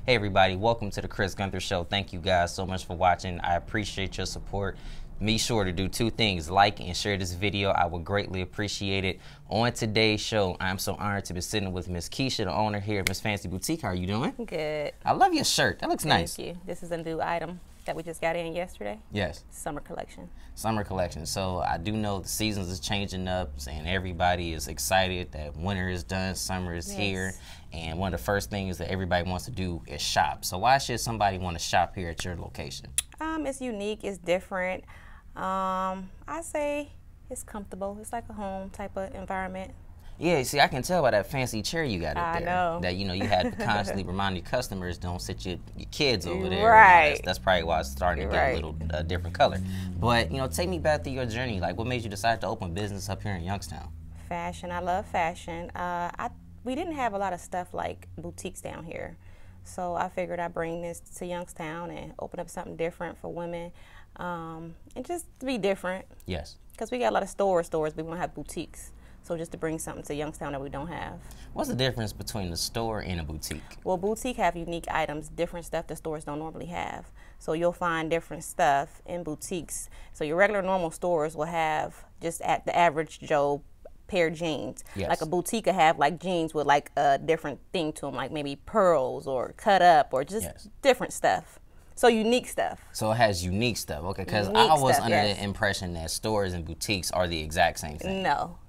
Hey everybody, welcome to the Gunther Show. Thank you guys so much for watching. I appreciate your support. Be sure to do two things: like and share this video. I would greatly appreciate it. On today's show, I'm so honored to be sitting with Miss Kisha, the owner here at Miss Fancey Boutique. How are you doing? Good. I love your shirt. That looks nice. Thank you. This is a new item that we just got in yesterday. Yes. Summer collection. Summer collection. So I do know the seasons is changing up, and everybody is excited that winter is done, summer is here, and one of the first things that everybody wants to do is shop. So why should somebody want to shop here at your location? It's unique. It's different. I say it's comfortable. It's like a home type of environment. Yeah, see, I can tell by that fancy chair you got up there. I know. That, you constantly remind your customers, don't sit your kids over there. Right. That's probably why it's starting to get a little different color. But, take me back to your journey. Like, what made you decide to open business up here in Youngstown? Fashion. I love fashion. We didn't have a lot of stuff like boutiques down here. So I figured I'd bring this to Youngstown and open up something different for women. And just to be different. Yes. Because we got a lot of stores, but we want to have boutiques. So just to bring something to Youngstown that we don't have. What's the difference between a store and a boutique? Well, boutique have unique items, different stuff the stores don't normally have. So you'll find different stuff in boutiques. So your regular normal stores will have just at the average Joe pair of jeans. Yes. Like a boutique will have like jeans with like a different thing to them, like maybe pearls or cut up or just different stuff. So unique stuff. So it has unique stuff, okay? Because I was under the impression that stores and boutiques are the exact same thing. No.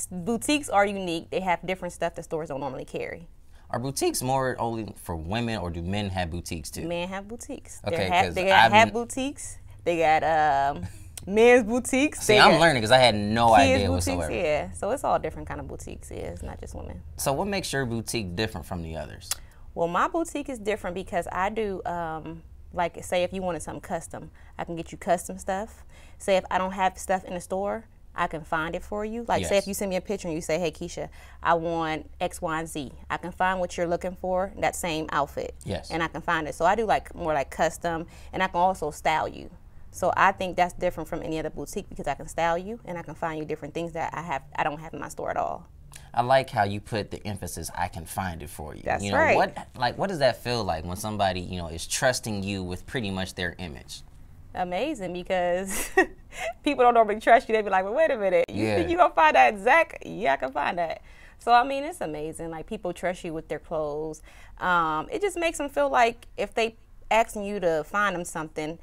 Boutiques are unique. They have different stuff that stores don't normally carry. Are boutiques more only for women, or do men have boutiques too? Men have boutiques. Okay, they got hat boutiques. They got men's boutiques. See, I'm learning because I had no idea whatsoever. Yeah, so it's all different kind of boutiques. Yeah, it's not just women. So what makes your boutique different from the others? Well, my boutique is different because I do, like, say if you wanted something custom, I can get you custom stuff. Say if I don't have stuff in the store, I can find it for you. Like, say if you send me a picture and you say, hey, Kisha, I want X, Y, and Z. I can find what you're looking for, that same outfit. Yes. And I can find it. So I do like more like custom, and I can also style you. So I think that's different from any other boutique because I can style you and I can find you different things that I don't have in my store at all. I like how you put the emphasis, I can find it for you. That's right. What does that feel like when somebody, is trusting you with pretty much their image? Amazing, because people don't normally trust you. They be like, well, wait a minute, you think you gonna find that exact? Yeah, I can find that. So I mean, it's amazing. Like, people trust you with their clothes. It just makes them feel like if they asking you to find them something,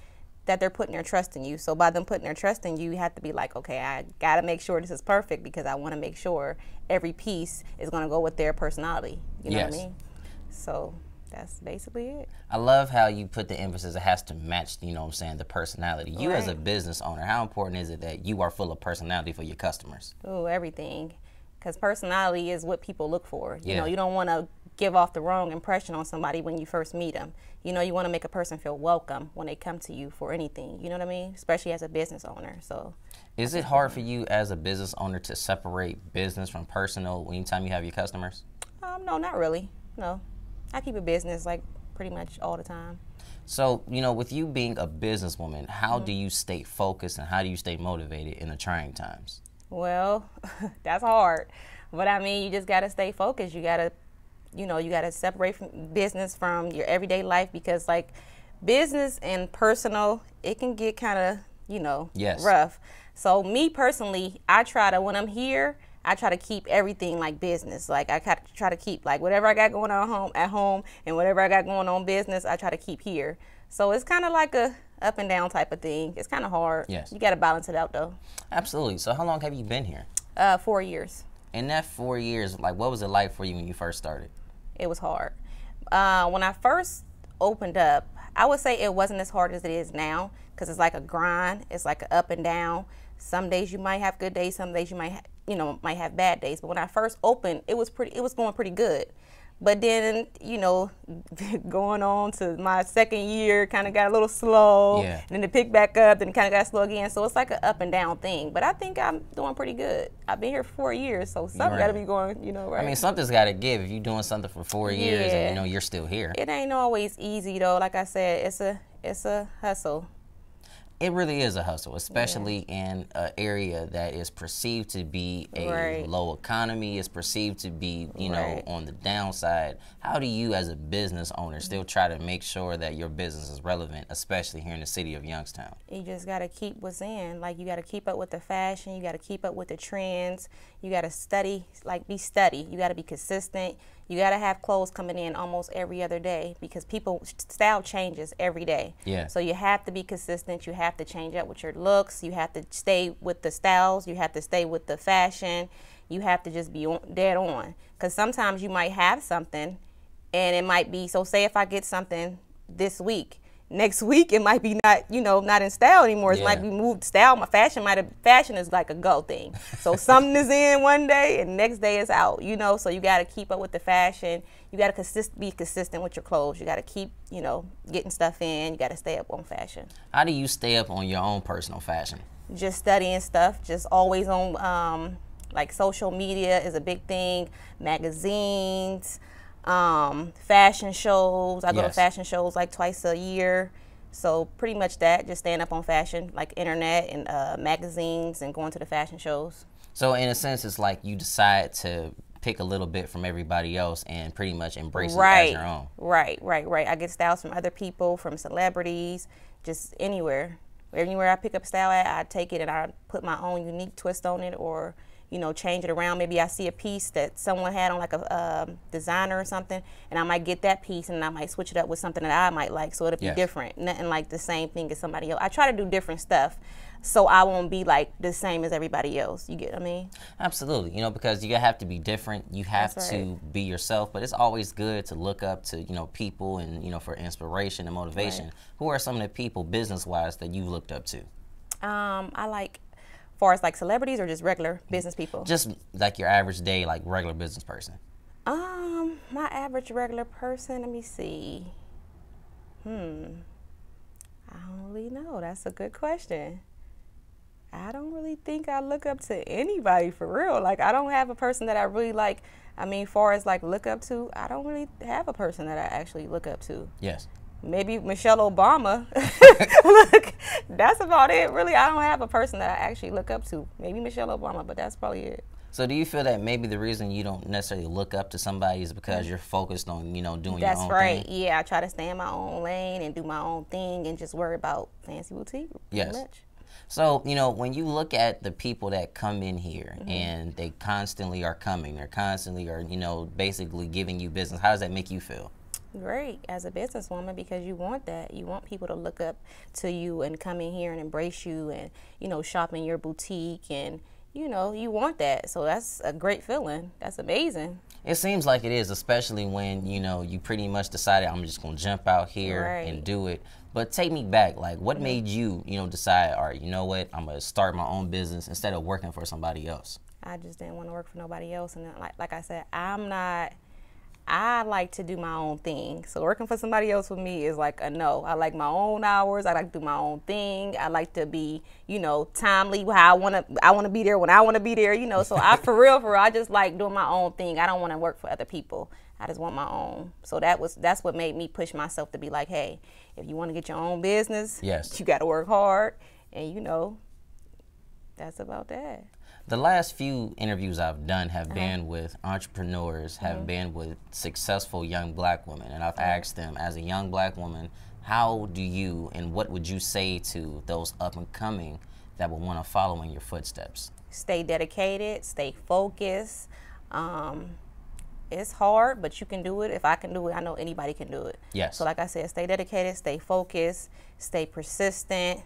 that they're putting their trust in you. So by them putting their trust in you, you have to be like, okay, I gotta make sure this is perfect because I want to make sure every piece is gonna go with their personality. You know what I mean? So that's basically it. I love how you put the emphasis, it has to match, the personality. You as a business owner, how important is it that you are full of personality for your customers? Oh, everything. Because personality is what people look for. You know, you don't want to give off the wrong impression on somebody when you first meet them. You want to make a person feel welcome when they come to you for anything. You know what I mean? Especially as a business owner. So, is it hard for you as a business owner to separate business from personal anytime you have your customers? No, not really. No. I keep a business like pretty much all the time. So, with you being a businesswoman, how do you stay focused and how do you stay motivated in the trying times? Well, that's hard. But I mean, you just got to stay focused. You got to, you got to separate from business from your everyday life because, like, business and personal, it can get kind of, rough. So me personally, I try to, when I'm here, I try to keep everything like business. Like, I try to keep like whatever I got going on at home and whatever I got going on business, I try to keep here. So it's kind of like a up and down type of thing. It's kind of hard. Yes. You got to balance it out though. Absolutely. So how long have you been here? 4 years. In that 4 years, like, what was it like for you when you first started? It was hard. When I first opened up, I would say it wasn't as hard as it is now because it's like a grind. It's like a up and down. Some days you might have good days. Some days you might might have bad days. But when I first opened, it was going pretty good. But then, going on to my second year, kind of got a little slow. Yeah. And then to pick back up, then it kind of got slow again. So it's like an up and down thing. But I think I'm doing pretty good. I've been here for 4 years, so something got to be going, right. I mean, something's got to give. If you're doing something for 4 years and you're still here. It ain't always easy, though. Like I said, it's a hustle. It really is a hustle, especially in an area that is perceived to be a low economy, is perceived to be, you know, on the downside. How do you as a business owner still try to make sure that your business is relevant, especially here in the city of Youngstown? You just got to keep what's in. Like, you got to keep up with the fashion. You got to keep up with the trends. You got to study, like be steady. You got to be consistent. You got to have clothes coming in almost every other day because style changes every day. Yeah. So you have to be consistent. You have to change up with your looks. You have to stay with the styles. You have to stay with the fashion. You have to just be dead on. Because sometimes you might have something and it might be, so say if I get something this week, next week it might be not, you know, not in style anymore. It might be moved style. Fashion is like a go thing. So something is in one day and next day is out, you know. So you got to keep up with the fashion. You got to be consistent with your clothes. You got to keep, you know, getting stuff in. You got to stay up on fashion. How do you stay up on your own personal fashion? Just studying stuff. Just always on, like social media is a big thing. Magazines. Fashion shows. I go to fashion shows like twice a year. So pretty much that, just staying up on fashion, like internet and magazines and going to the fashion shows. So in a sense, it's like you decide to pick a little bit from everybody else and pretty much embrace it as your own. Right. I get styles from other people, from celebrities, just anywhere. Anywhere I pick up style at, I take it and I put my own unique twist on it, or you know, change it around. Maybe I see a piece that someone had on like a designer or something, and I might get that piece and I might switch it up with something that I might like, so it'll be different. Nothing like the same thing as somebody else. I try to do different stuff so I won't be like the same as everybody else. You get what I mean? Absolutely. You know, because you have to be different. You have to be yourself, but it's always good to look up to, you know, people and, you know, for inspiration and motivation. Who are some of the people business-wise that you've looked up to? I like, far as like celebrities or just regular business people? Just like your average day, like regular business person. My average regular person, let me see. I don't really know. That's a good question. I don't really think I look up to anybody for real. Like, I don't have a person that I really like. I mean, far as like look up to, I don't really have a person that I actually look up to. Yes. Maybe Michelle Obama. Look, that's about it. Really, I don't have a person that I actually look up to. Maybe Michelle Obama, but that's probably it. So do you feel that maybe the reason you don't necessarily look up to somebody is because you're focused on, you know, doing your own thing? That's right. Yeah, I try to stay in my own lane and do my own thing and just worry about Fancy Boutique pretty much. So, you know, when you look at the people that come in here and they constantly are coming, they're constantly are, you know, basically giving you business, how does that make you feel? Great as a businesswoman, because you want that. You want people to look up to you and come in here and embrace you and, you know, shop in your boutique, and, you know, you want that. So that's a great feeling. That's amazing. It seems like it is, especially when, you know, you pretty much decided I'm just going to jump out here and do it. But take me back, like what made you, you know, decide, all right, you know what, I'm going to start my own business instead of working for somebody else? I just didn't want to work for nobody else. And like I said, I like to do my own thing. So working for somebody else with me is like a no. I like my own hours. I like to do my own thing. I like to be, you know, timely how I want to be there when I want to be there, you know. So for real, I just like doing my own thing. I don't want to work for other people. I just want my own. So that's what made me push myself to be like, hey, if you want to get your own business, you got to work hard, and you know, that's about that. The last few interviews I've done have been with entrepreneurs, have been with successful young black women. And I've asked them, as a young black woman, how do you and what would you say to those up and coming that would want to follow in your footsteps? Stay dedicated, stay focused. It's hard, but you can do it. If I can do it, I know anybody can do it. Yes. So like I said, stay dedicated, stay focused, stay persistent.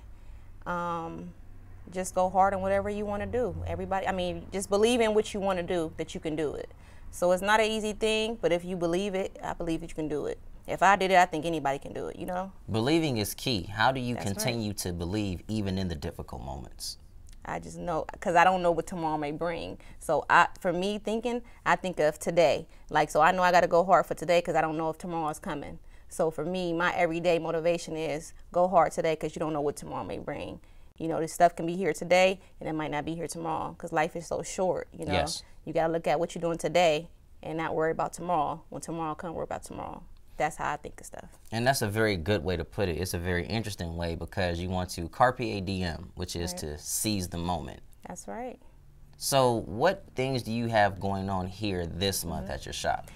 Just go hard on whatever you want to do. Everybody, I mean, just believe in what you want to do, that you can do it. So it's not an easy thing, but if you believe it, I believe that you can do it. If I did it, I think anybody can do it, you know? Believing is key. How do you continue to believe even in the difficult moments? I just know, because I don't know what tomorrow may bring. So for me thinking, I think of today. Like, so I know I got to go hard for today because I don't know if tomorrow is coming. So for me, my everyday motivation is go hard today because you don't know what tomorrow may bring. You know, this stuff can be here today, and it might not be here tomorrow because life is so short, you know. Yes. You got to look at what you're doing today and not worry about tomorrow. When tomorrow comes, worry about tomorrow. that's how I think of stuff. And that's a very good way to put it. It's a very interesting way because you want to carpe diem, which is to seize the moment. That's right. So what things do you have going on here this month at your shop?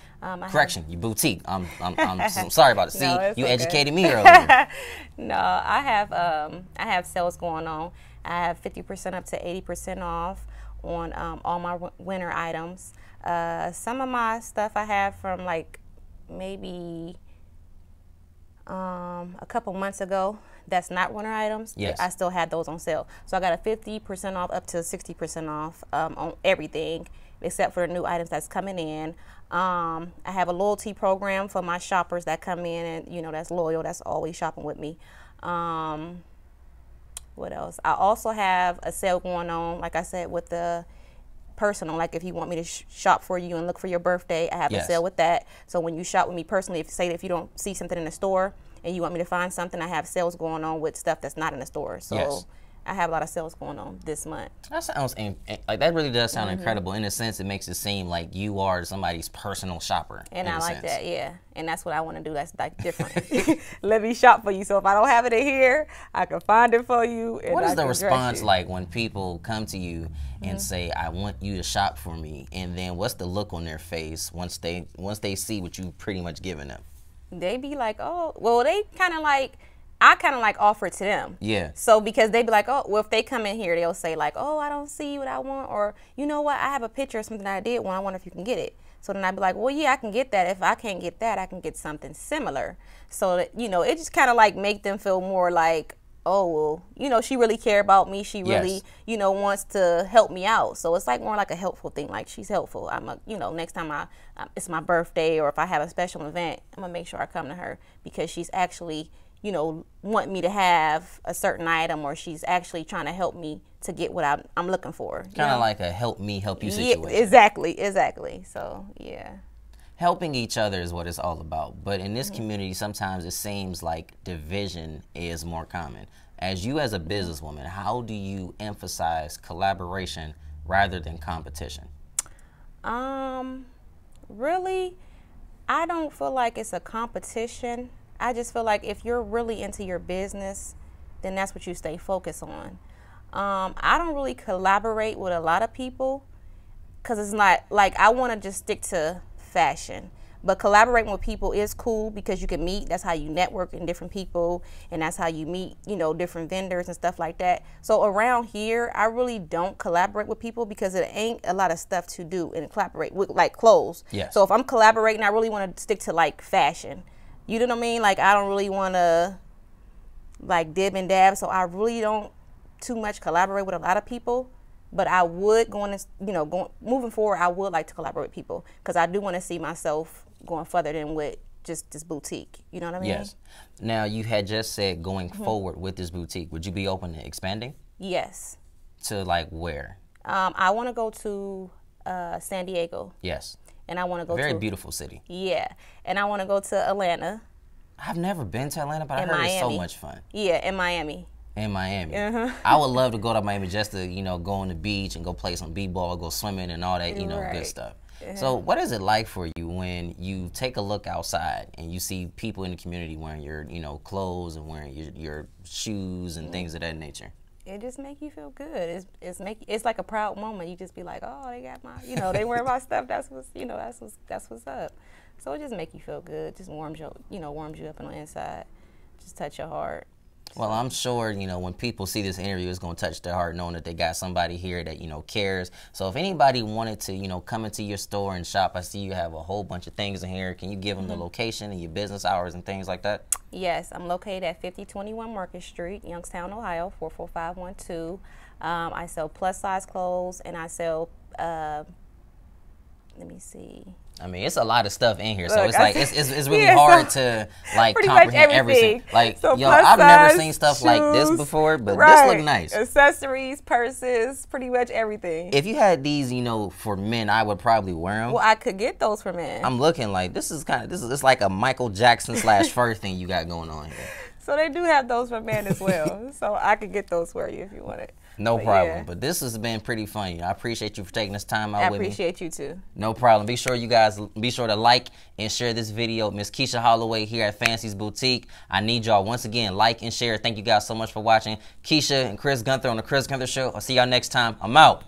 Correction, your boutique. I'm sorry about it. See, No, you okay. educated me earlier. No, I have sales going on. I have 50% up to 80% off on all my winter items. Some of my stuff I have from like maybe a couple months ago that's not winter items. Yes. I still had those on sale. So I got a 50% off up to 60% off on everything except for the new items that's coming in. I have a loyalty program for my shoppers that come in and, you know, that's loyal, that's always shopping with me. What else? I also have a sale going on, like I said, with the personal. Like if you want me to shop for you and look for your birthday, I have a sale with that. So when you shop with me personally, if you don't see something in the store and you want me to find something, I have sales going on with stuff that's not in the store. So I have a lot of sales going on this month. That sounds like that really does sound incredible. In a sense, it makes it seem like you are somebody's personal shopper. And I like that, yeah. And that's what I want to do. That's like different. Let me shop for you. So if I don't have it in here, I can find it for you. And what is the response like when people come to you and say, "I want you to shop for me," and then what's the look on their face once they see what you pretty much given them? They be like, "Oh, well," they kind of like. I kind of like offer it to them. Yeah. So because they be like, oh, well, if they come in here, they'll say like, oh, I don't see what I want. Or, you know what, I have a picture of something I did want. I wonder if you can get it. So then I'd be like, well, yeah, I can get that. If I can't get that, I can get something similar. So, that, you know, it just kind of like make them feel more like, oh, well, you know, she really care about me. She really, you know, wants to help me out. So it's like more like a helpful thing. Like she's helpful. You know, next time it's my birthday or if I have a special event, I'm going to make sure I come to her because she's actually, you know, want me to have a certain item or she's actually trying to help me to get what I'm looking for. Kind of like a help me, help you situation. Yeah, exactly. So, yeah. Helping each other is what it's all about. But in this community, sometimes it seems like division is more common. As you as a businesswoman, how do you emphasize collaboration rather than competition? Really, I don't feel like it's a competition. I just feel like if you're really into your business, then that's what you stay focused on. I don't really collaborate with a lot of people because it's not like I want to just stick to fashion. But collaborating with people is cool because you can meet. That's how you network in different people, and that's how you meet, you know, different vendors and stuff like that. So around here, I really don't collaborate with people because it ain't a lot of stuff to do and collaborate with, like clothes. Yes. So if I'm collaborating, I really want to stick to like fashion. You know what I mean? Like, I don't really want to, like, dib and dab, so I really don't too much collaborate with a lot of people, but I would, moving forward, I would like to collaborate with people, because I do want to see myself going further than with just this boutique. You know what I mean? Yes. Now, you had just said going forward with this boutique. Would you be open to expanding? Yes. To, like, where? I want to go to San Diego. Yes. And I want to go Very beautiful city. Yeah. And I want to go to Atlanta. I've never been to Atlanta, but I heard it's so much fun. Yeah, in Miami. In Miami. I would love to go to Miami just to, you know, go on the beach and go play some b-ball, go swimming and all that, you know, good stuff. So what is it like for you when you take a look outside and you see people in the community wearing your, you know, clothes and wearing your shoes and things of that nature? It just make you feel good. It's like a proud moment. You just be like, oh, they got my, you know, they wear my stuff. That's what's, you know, that's what's up. So it just make you feel good. Just warms you up on the inside. Just touch your heart. Well, I'm sure, you know, when people see this interview, it's going to touch their heart knowing that they got somebody here that, you know, cares. So if anybody wanted to, you know, come into your store and shop, I see you have a whole bunch of things in here. Can you give them the location and your business hours and things like that? Yes, I'm located at 5021 Market Street, Youngstown, Ohio, 44512. I sell plus size clothes and I sell, let me see. I mean, it's a lot of stuff in here, so it's like it's really hard to like comprehend everything. Like, so yo, I've never seen stuff like this before, but this look nice. Accessories, purses, pretty much everything. If you had these, you know, for men, I would probably wear them. Well, I could get those for men. I'm looking like it's like a Michael Jackson / fur thing you got going on here. So they do have those for men as well. So I could get those for you if you want it. No problem. Yeah. But this has been pretty funny. I appreciate you for taking this time out with me. I appreciate you too. No problem. Be sure you guys to like and share this video. Miss Kisha Holloway here at Fancey's Boutique. I need y'all once again, like and share. Thank you guys so much for watching. Kisha and Chris Gunther on the Chris Gunther Show. I'll see y'all next time. I'm out.